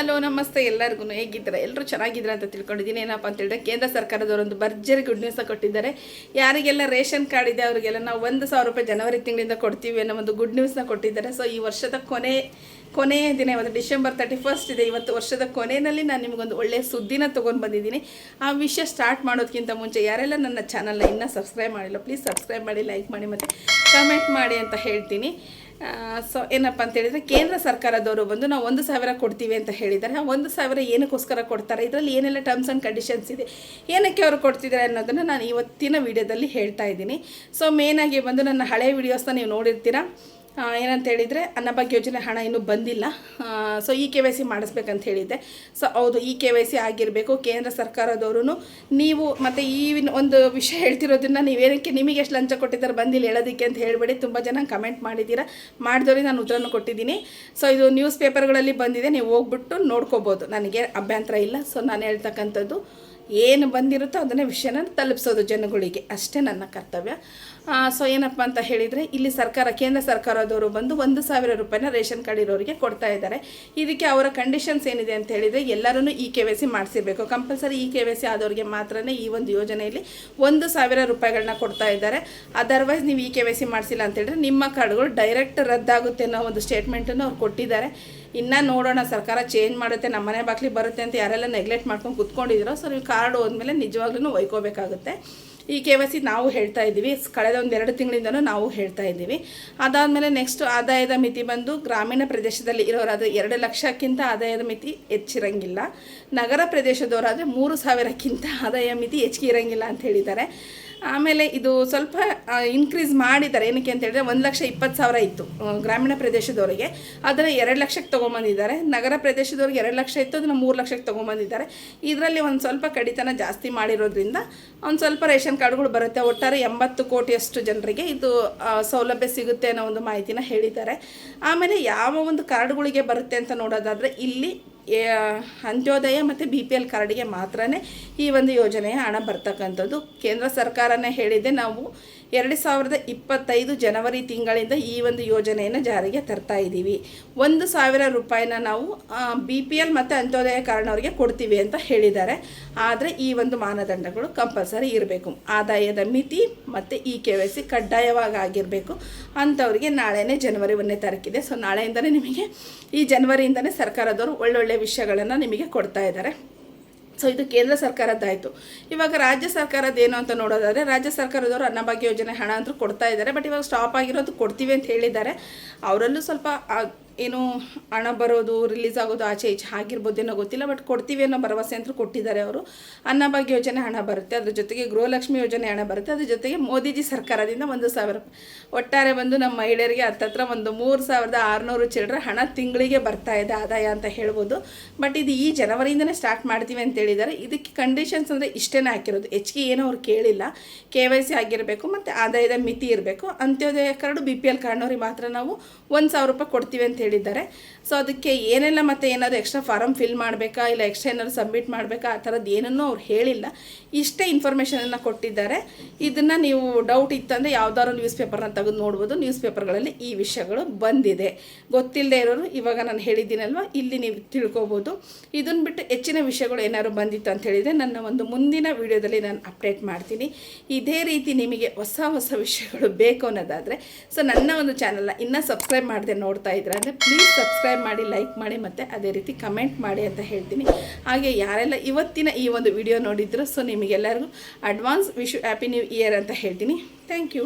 Hello ನಮಸ್ತೆ ಎಲ್ಲರಿಗೂ ಹೇಗಿದ್ದಾರೆ ಎಲ್ಲರೂ ಚೆನ್ನಾಗಿದ್ದಾರೆ ಅಂತ ತಿಳ್ಕೊಂಡಿದ್ದೀನಿ. ಏನಪ್ಪ ಅಂತ ಹೇಳಿದ್ರೆ ಕೇಂದ್ರ ಸರ್ಕಾರದವರೊಂದು ಭರ್ಜರಿ ಗುಡ್ ನ್ಯೂಸ್ ಕೊಟ್ಟಿದ್ದಾರೆ. ಯಾರಿಗೆಲ್ಲ ರೇಷನ್ ಕಾರ್ಡ್ ಇದೆ ಅವರಿಗೆಲ್ಲ ನಾವು 1,000 ರೂಪಾಯಿ ಜನವರಿ ತಿಂಗಳಿಂದ ಕೊಡ್ತೀವಿ ಅನ್ನೋ ಒಂದು ಗುಡ್ ನ್ಯೂಸ್ನ ಕೊಟ್ಟಿದ್ದಾರೆ. ಸೊ ಈ ವರ್ಷದ ಕೊನೆಯ ದಿನ ಇವತ್ತು ಡಿಸೆಂಬರ್ 31 ಇದೆ. ಇವತ್ತು ವರ್ಷದ ಕೊನೆಯಲ್ಲಿ ನಾನು ನಿಮಗೊಂದು ಒಳ್ಳೆಯ ಸುದ್ದಿನ ತೊಗೊಂಡು ಬಂದಿದ್ದೀನಿ. ಆ ವಿಷಯ ಸ್ಟಾರ್ಟ್ ಮಾಡೋದಕ್ಕಿಂತ ಮುಂಚೆ ಯಾರೆಲ್ಲ ನನ್ನ ಚಾನಲ್ನ ಇನ್ನೂ ಸಬ್ಸ್ಕ್ರೈಬ್ ಮಾಡಿಲ್ಲ ಪ್ಲೀಸ್ ಸಬ್ಸ್ಕ್ರೈಬ್ ಮಾಡಿ, ಲೈಕ್ ಮಾಡಿ ಮತ್ತು ಕಮೆಂಟ್ ಮಾಡಿ ಅಂತ ಹೇಳ್ತೀನಿ. ಸೊ ಏನಪ್ಪ ಅಂತ ಹೇಳಿದರೆ ಕೇಂದ್ರ ಸರ್ಕಾರದವರು ಬಂದು ನಾವು 1,000 ಕೊಡ್ತೀವಿ ಅಂತ ಹೇಳಿದ್ದಾರೆ. ಆ 1,000 ಏನಕ್ಕೋಸ್ಕರ ಕೊಡ್ತಾರೆ, ಇದರಲ್ಲಿ ಏನೆಲ್ಲ ಟರ್ಮ್ಸ್ ಆ್ಯಂಡ್ ಕಂಡೀಷನ್ಸ್ ಇದೆ, ಏನಕ್ಕೆ ಅವರು ಕೊಡ್ತಿದ್ದಾರೆ ಅನ್ನೋದನ್ನು ನಾನು ಇವತ್ತಿನ ವಿಡಿಯೋದಲ್ಲಿ ಹೇಳ್ತಾ ಇದ್ದೀನಿ. ಸೊ ಮೇನಾಗಿ ಬಂದು ನನ್ನ ಹಳೆಯ ವಿಡಿಯೋಸ್ನ ನೀವು ನೋಡಿರ್ತೀರ. ಏನಂತ ಹೇಳಿದರೆ ಅನ್ನಭಾಗ್ಯ ಯೋಜನೆ ಹಣ ಇನ್ನೂ ಬಂದಿಲ್ಲ. ಸೊ KYC ಮಾಡಿಸ್ಬೇಕಂತ ಹೇಳಿದ್ದೆ. ಸೊ ಹೌದು, KYC ಆಗಿರಬೇಕು. ಕೇಂದ್ರ ಸರ್ಕಾರದವರು ನೀವು ಮತ್ತು ಈ ಒಂದು ವಿಷಯ ಹೇಳ್ತಿರೋದನ್ನ ನೀವೇನಕ್ಕೆ ನಿಮಗೆ ಎಷ್ಟು ಲಂಚ ಕೊಟ್ಟಿದ್ದಾರೆ ಬಂದಿಲ್ಲ ಹೇಳೋದಕ್ಕೆ ಅಂತ ಹೇಳಬೇಡಿ. ತುಂಬ ಜನ ಕಮೆಂಟ್ ಮಾಡಿದ್ದೀರಾ, ಮಾಡಿದವ್ರಿಗೆ ನಾನು ಉತ್ತರನ ಕೊಟ್ಟಿದ್ದೀನಿ. ಸೊ ಇದು ನ್ಯೂಸ್ ಪೇಪರ್ಗಳಲ್ಲಿ ಬಂದಿದೆ, ನೀವು ಹೋಗ್ಬಿಟ್ಟು ನೋಡ್ಕೋಬೋದು, ನನಗೆ ಅಭ್ಯಂತರ ಇಲ್ಲ. ಸೊ ನಾನು ಹೇಳ್ತಕ್ಕಂಥದ್ದು ಏನು ಬಂದಿರುತ್ತೋ ಅದನ್ನೇ ವಿಷಯನ ತಲುಪಿಸೋದು ಜನಗಳಿಗೆ, ಅಷ್ಟೇ ನನ್ನ ಕರ್ತವ್ಯ. ಸೊ ಏನಪ್ಪ ಅಂತ ಹೇಳಿದರೆ ಇಲ್ಲಿ ಕೇಂದ್ರ ಸರ್ಕಾರದವರು ಬಂದು 1,000 ರೂಪಾಯಿನ ರೇಷನ್ ಕಾರ್ಡ್ ಇರೋರಿಗೆ ಕೊಡ್ತಾ ಇದ್ದಾರೆ. ಇದಕ್ಕೆ ಅವರ ಕಂಡೀಷನ್ಸ್ ಏನಿದೆ ಅಂತ ಹೇಳಿದರೆ ಎಲ್ಲರೂ KYC ಮಾಡಿಸಿರಬೇಕು. ಕಂಪಲ್ಸರಿ KYC ಆದವ್ರಿಗೆ ಮಾತ್ರ ಈ ಒಂದು ಯೋಜನೆಯಲ್ಲಿ 1,000 ರೂಪಾಯಿಗಳನ್ನ ಕೊಡ್ತಾ ಇದ್ದಾರೆ. ಅದರ್ವೈಸ್ ನೀವು KYC ಮಾಡಿಸಿಲ್ಲ ಅಂತ ಹೇಳಿದ್ರೆ ನಿಮ್ಮ ಕಾರ್ಡ್ಗಳು ಡೈರೆಕ್ಟ್ ರದ್ದಾಗುತ್ತೆ ಅನ್ನೋ ಒಂದು ಸ್ಟೇಟ್ಮೆಂಟನ್ನು ಅವ್ರು ಕೊಟ್ಟಿದ್ದಾರೆ. ಇನ್ನು ನೋಡೋಣ, ಸರ್ಕಾರ ಚೇಂಜ್ ಮಾಡುತ್ತೆ, ನಮ್ಮ ಮನೆ ಬಾಗಿಲಿಗೆ ಬರುತ್ತೆ ಅಂತ ಯಾರೆಲ್ಲ ನೆಗ್ಲೆಕ್ಟ್ ಮಾಡ್ಕೊಂಡು ಕುತ್ಕೊಂಡಿದ್ದೀರೋ ಸೊ ನೀವು ಕಾರ್ಡ್ ಹೋದ್ಮೇಲೆ ನಿಜವಾಗ್ಲೂ ಒಯ್ಕೋಬೇಕಾಗುತ್ತೆ. KYC ನಾವು ಹೇಳ್ತಾ ಇದ್ದೀವಿ, ಕಳೆದ 1-2 ತಿಂಗಳಿಂದನೂ ನಾವು ಹೇಳ್ತಾ ಇದ್ದೀವಿ. ಅದಾದಮೇಲೆ ನೆಕ್ಸ್ಟ್ ಆದಾಯದ ಮಿತಿ ಬಂದು ಗ್ರಾಮೀಣ ಪ್ರದೇಶದಲ್ಲಿ ಇರೋರಾದರೆ 2 ಲಕ್ಷಕ್ಕಿಂತ ಆದಾಯದ ಮಿತಿ ಹೆಚ್ಚಿರಂಗಿಲ್ಲ. ನಗರ ಪ್ರದೇಶದವರಾದರೆ 3,000ಕ್ಕಿಂತ ಆದಾಯ ಮಿತಿ ಹೆಚ್ಚಿಗೆ ಇರೋಂಗಿಲ್ಲ ಅಂತ ಹೇಳಿದ್ದಾರೆ. ಆಮೇಲೆ ಇದು ಸ್ವಲ್ಪ ಇನ್ಕ್ರೀಸ್ ಮಾಡಿದ್ದಾರೆ. ಏನಕ್ಕೆ ಅಂತ ಹೇಳಿದ್ರೆ 1,20,000 ಇತ್ತು ಗ್ರಾಮೀಣ ಪ್ರದೇಶದವರಿಗೆ, ಅದನ್ನು 2 ಲಕ್ಷಕ್ಕೆ ತೊಗೊಂಬಂದಿದ್ದಾರೆ. ನಗರ ಪ್ರದೇಶದವ್ರಿಗೆ 2 ಲಕ್ಷ ಇತ್ತು, ಅದನ್ನು 3 ಲಕ್ಷಕ್ಕೆ ತೊಗೊಂಬಂದಿದ್ದಾರೆ. ಇದರಲ್ಲಿ ಒಂದು ಸ್ವಲ್ಪ ಕಡಿತನ ಜಾಸ್ತಿ ಮಾಡಿರೋದ್ರಿಂದ ಒಂದು ಸ್ವಲ್ಪ ರೇಷನ್ ಕಾರ್ಡ್ಗಳು ಬರುತ್ತೆ. ಒಟ್ಟಾರೆ 80 ಕೋಟಿಯಷ್ಟು ಜನರಿಗೆ ಇದು ಸೌಲಭ್ಯ ಸಿಗುತ್ತೆ ಅನ್ನೋ ಒಂದು ಮಾಹಿತಿನ ಹೇಳಿದ್ದಾರೆ. ಆಮೇಲೆ ಯಾವ ಒಂದು ಕಾರ್ಡ್ಗಳಿಗೆ ಬರುತ್ತೆ ಅಂತ ನೋಡೋದಾದರೆ ಇಲ್ಲಿ ಅಂತ್ಯೋದಯ ಮತ್ತು BPL ಕಾರ್ಡಿಗೆ ಮಾತ್ರ ಈ ಒಂದು ಯೋಜನೆಯ ಹಣ ಬರ್ತಕ್ಕಂಥದ್ದು. ಕೇಂದ್ರ ಸರ್ಕಾರನೇ ಹೇಳಿದೆ, ನಾವು 2025 ಜನವರಿ ತಿಂಗಳಿಂದ ಈ ಒಂದು ಯೋಜನೆಯನ್ನು ಜಾರಿಗೆ ತರ್ತಾ ಇದ್ದೀವಿ. 1,000 ರೂಪಾಯಿನ ನಾವು BPL ಮತ್ತು ಅಂತ್ಯೋದಯ ಕಾರ್ಡ್ನವರಿಗೆ ಕೊಡ್ತೀವಿ ಅಂತ ಹೇಳಿದ್ದಾರೆ. ಆದರೆ ಈ ಒಂದು ಮಾನದಂಡಗಳು ಕಂಪಲ್ಸರಿ ಇರಬೇಕು. ಆದಾಯದ ಮಿತಿ ಮತ್ತು KYC ಕಡ್ಡಾಯವಾಗಿ ಆಗಿರಬೇಕು. ಅಂಥವ್ರಿಗೆ ನಾಳೆನೇ ಜನವರಿ 1ನೇ ತಾರೀಕಿದೆ. ಸೊ ನಾಳೆಯಿಂದಲೇ ನಿಮಗೆ ಈ ಜನವರಿಯಿಂದಲೇ ಸರ್ಕಾರದವರು ಒಳ್ಳೊಳ್ಳೆ ವಿಷಯಗಳನ್ನು ನಿಮಗೆ ಕೊಡ್ತಾ ಇದ್ದಾರೆ. ಸೊ ಇದು ಕೇಂದ್ರ ಸರ್ಕಾರದ್ದಾಯಿತು. ಇವಾಗ ರಾಜ್ಯ ಸರ್ಕಾರದ್ದು ಏನು ಅಂತ ನೋಡೋದಾದರೆ ರಾಜ್ಯ ಸರ್ಕಾರದವರು ಅನ್ನಭಾಗ್ಯ ಯೋಜನೆ ಹಣ ಅಂತೂ ಕೊಡ್ತಾ ಇದ್ದಾರೆ. ಬಟ್ ಇವಾಗ ಸ್ಟಾಪ್ ಆಗಿರೋದು ಕೊಡ್ತೀವಿ ಅಂತ ಹೇಳಿದ್ದಾರೆ. ಅವರಲ್ಲೂ ಸ್ವಲ್ಪ ಏನು ಹಣ ಬರೋದು ರಿಲೀಸ್ ಆಗೋದು ಆಚೆ ಈಚೆ ಆಗಿರ್ಬೋದೇನೋ ಗೊತ್ತಿಲ್ಲ, ಬಟ್ ಕೊಡ್ತೀವಿ ಅನ್ನೋ ಭರವಸೆ ಅಂತೂ ಕೊಟ್ಟಿದ್ದಾರೆ ಅವರು. ಅನ್ನಭಾಗ್ಯ ಯೋಜನೆ ಹಣ ಬರುತ್ತೆ, ಅದ್ರ ಜೊತೆಗೆ ಗೃಹಲಕ್ಷ್ಮಿ ಯೋಜನೆ ಹಣ ಬರುತ್ತೆ, ಅದ್ರ ಜೊತೆಗೆ ಮೋದಿಜಿ ಸರ್ಕಾರದಿಂದ 1,000 ರೂಪಾಯಿ. ಒಟ್ಟಾರೆ ಬಂದು ನಮ್ಮ ಮಹಿಳೆಯರಿಗೆ ಹತ್ತತ್ರ ಒಂದು 3,600 ಚಿಲ್ಲರೆ ಹಣ ತಿಂಗಳಿಗೆ ಬರ್ತಾ ಇದೆ ಆದಾಯ ಅಂತ ಹೇಳ್ಬೋದು. ಬಟ್ ಇದು ಈ ಜನವರಿಯಿಂದನೇ ಸ್ಟಾರ್ಟ್ ಮಾಡ್ತೀವಿ ಅಂತ ಹೇಳಿದ್ದಾರೆ. ಇದಕ್ಕೆ ಕಂಡೀಷನ್ಸ್ ಅಂದರೆ ಇಷ್ಟೇ ಹಾಕಿರೋದು, ಹೆಚ್ಚಿಗೆ ಏನೋ ಅವ್ರು ಕೇಳಿಲ್ಲ. KYC ಆಗಿರಬೇಕು ಮತ್ತು ಆದಾಯದ ಮಿತಿ ಇರಬೇಕು. ಅಂತ್ಯೋದಯ ಕಾರ್ಡು BPL ಕಾರ್ಡ್ನವ್ರಿಗೆ ಮಾತ್ರ ನಾವು 1,000 ರೂಪಾಯಿ ಕೊಡ್ತೀವಿ ಅಂತ ಹೇಳಿದ್ದಾರೆ. ಸೊ ಅದಕ್ಕೆ ಏನೆಲ್ಲ ಮತ್ತು ಏನಾದರೂ ಎಕ್ಸ್ಟ್ರಾ ಫಾರಮ್ ಫಿಲ್ ಮಾಡಬೇಕಾ ಇಲ್ಲ ಎಕ್ಸ್ಟ್ರಾ ಏನಾದ್ರು ಸಬ್ಮಿಟ್ ಮಾಡಬೇಕಾ ಆ ಥರದ್ದು ಏನನ್ನೂ ಅವ್ರು ಹೇಳಿಲ್ಲ. ಇಷ್ಟೇ ಇನ್ಫಾರ್ಮೇಷನನ್ನು ಕೊಟ್ಟಿದ್ದಾರೆ. ಇದನ್ನು ನೀವು ಡೌಟ್ ಇತ್ತಂದರೆ ಯಾವುದಾದ್ರು ನ್ಯೂಸ್ ಪೇಪರ್ನ ತೆಗೆದು ನೋಡ್ಬೋದು. ನ್ಯೂಸ್ ಪೇಪರ್ಗಳಲ್ಲಿ ಈ ವಿಷಯಗಳು ಬಂದಿದೆ. ಗೊತ್ತಿಲ್ಲದೆ ಇರೋರು ಇವಾಗ ನಾನು ಹೇಳಿದ್ದೀನಲ್ವ, ಇಲ್ಲಿ ನೀವು ತಿಳ್ಕೊಬೋದು. ಇದನ್ನು ಬಿಟ್ಟು ಹೆಚ್ಚಿನ ವಿಷಯಗಳು ಏನಾದ್ರು ಬಂದಿತ್ತು ಅಂತ ಹೇಳಿದರೆ ನನ್ನ ಒಂದು ಮುಂದಿನ ವಿಡಿಯೋದಲ್ಲಿ ನಾನು ಅಪ್ಡೇಟ್ ಮಾಡ್ತೀನಿ. ಇದೇ ರೀತಿ ನಿಮಗೆ ಹೊಸ ವಿಷಯಗಳು ಬೇಕು ಅನ್ನೋದಾದರೆ ಸೊ ನನ್ನ ಒಂದು ಚಾನಲ್ನ ಇನ್ನೂ ಸಬ್ಸ್ಕ್ರೈಬ್ ಮಾಡದೆ ನೋಡ್ತಾ ಇದ್ರೆ ಅಂದರೆ ಪ್ಲೀಸ್ ಸಬ್ಸ್ಕ್ರೈಬ್ ಮಾಡಿ, ಲೈಕ್ ಮಾಡಿ ಮತ್ತು ಅದೇ ರೀತಿ ಕಮೆಂಟ್ ಮಾಡಿ ಅಂತ ಹೇಳ್ತೀನಿ. ಹಾಗೆ ಯಾರೆಲ್ಲ ಇವತ್ತಿನ ಈ ಒಂದು ವಿಡಿಯೋ ನೋಡಿದ್ರು ಸೊ ನಿಮಗೆಲ್ಲರಿಗೂ advance wish happy new year ಅಂತ ಹೇಳ್ತೀನಿ. Thank you.